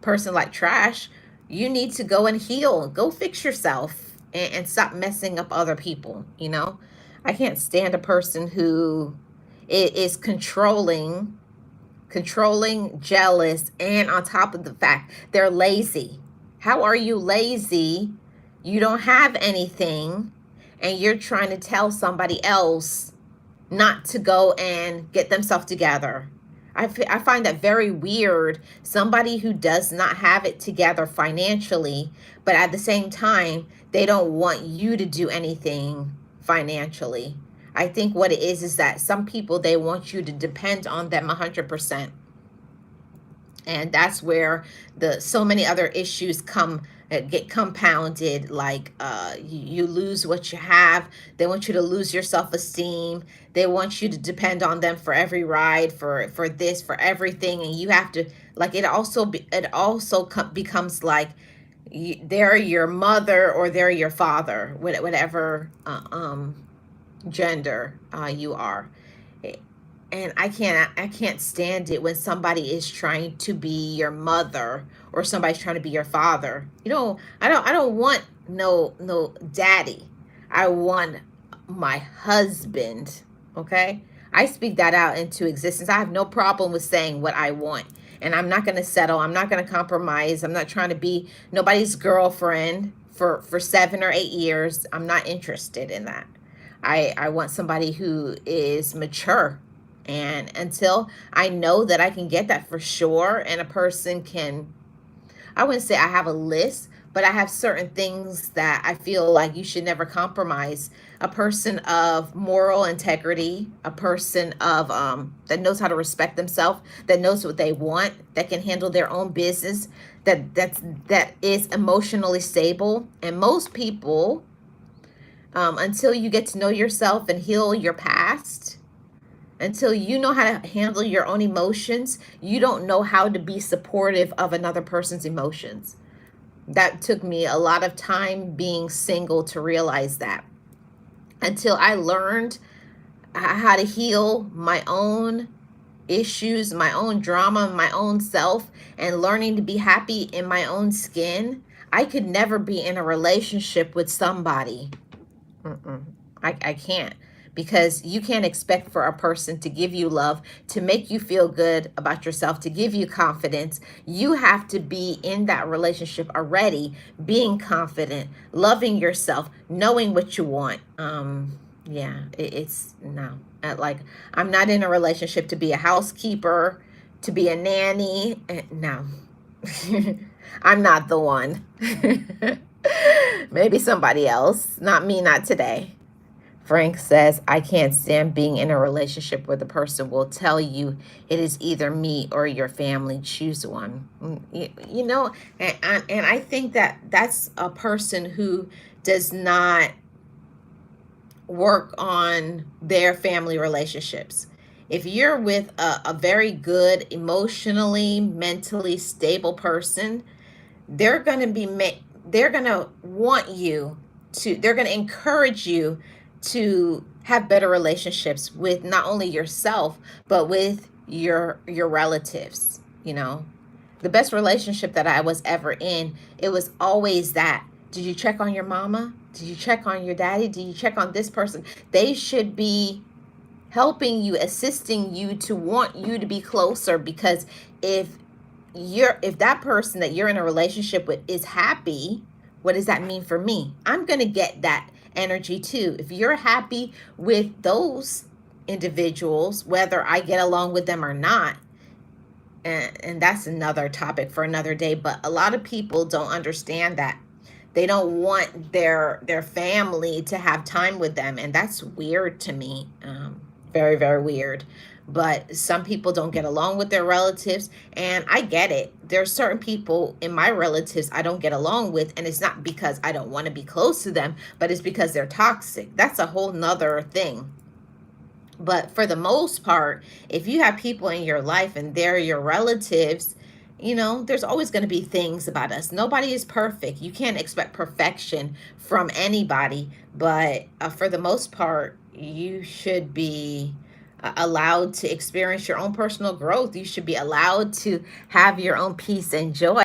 person like trash, you need to go and heal. Go fix yourself and stop messing up other people, you know? I can't stand a person who is controlling, jealous, and on top of the fact, they're lazy. How are you lazy? You don't have anything, and you're trying to tell somebody else not to go and get themselves together. I find that very weird. Somebody who does not have it together financially, but at the same time, they don't want you to do anything financially. I think what it is that some people, they want you to depend on them 100%. And that's where the so many other issues get compounded, like you lose what you have. They want you to lose your self-esteem. They want you to depend on them for every ride, for this, for everything, and you have to, like, becomes like they're your mother or they're your father, whatever gender you are. And I can't stand it when somebody is trying to be your mother or somebody's trying to be your father. You know, I don't want no daddy. I want my husband. Okay? I speak that out into existence. I have no problem with saying what I want. And I'm not going to settle. I'm not going to compromise. I'm not trying to be nobody's girlfriend for 7 or 8 years. I'm not interested in that. I want somebody who is mature. And until I know that I can get that for sure, and a person can, I wouldn't say I have a list, but I have certain things that I feel like you should never compromise. A person of moral integrity, a person of that knows how to respect themselves, that knows what they want, that can handle their own business, that is emotionally stable. And most people, until you get to know yourself and heal your past, until you know how to handle your own emotions, you don't know how to be supportive of another person's emotions. That took me a lot of time being single to realize that. Until I learned how to heal my own issues, my own drama, my own self, and learning to be happy in my own skin, I could never be in a relationship with somebody. I can't. Because you can't expect for a person to give you love, to make you feel good about yourself, to give you confidence. You have to be in that relationship already, being confident, loving yourself, knowing what you want. It's no. Like, I'm not in a relationship to be a housekeeper, to be a nanny. No. I'm not the one. Maybe somebody else. Not me, not today. Frank says, I can't stand being in a relationship where the person will tell you it is either me or your family. Choose one. You know, and I think that that's a person who does not work on their family relationships. If you're with a very good, emotionally, mentally stable person, they're going to want you to, they're going to encourage you to have better relationships with not only yourself, but with your relatives. You know, the best relationship that I was ever in, it was always that. Did you check on your mama? Did you check on your daddy? Did you check on this person? They should be helping you, assisting you, to want you to be closer, because if that person that you're in a relationship with is happy, what does that mean for me? I'm going to get that energy too. If you're happy with those individuals, whether I get along with them or not, and that's another topic for another day, but a lot of people don't understand that. They don't want their family to have time with them, and that's weird to me. Very, very weird. But some people don't get along with their relatives, and I get it. There's certain people in my relatives I don't get along with, and it's not because I don't want to be close to them, but it's because they're toxic. That's a whole nother thing. But for the most part, if you have people in your life and they're your relatives, you know, there's always going to be things about us. Nobody is perfect. You can't expect perfection from anybody, but for the most part, you should be allowed to experience your own personal growth. You should be allowed to have your own peace and joy.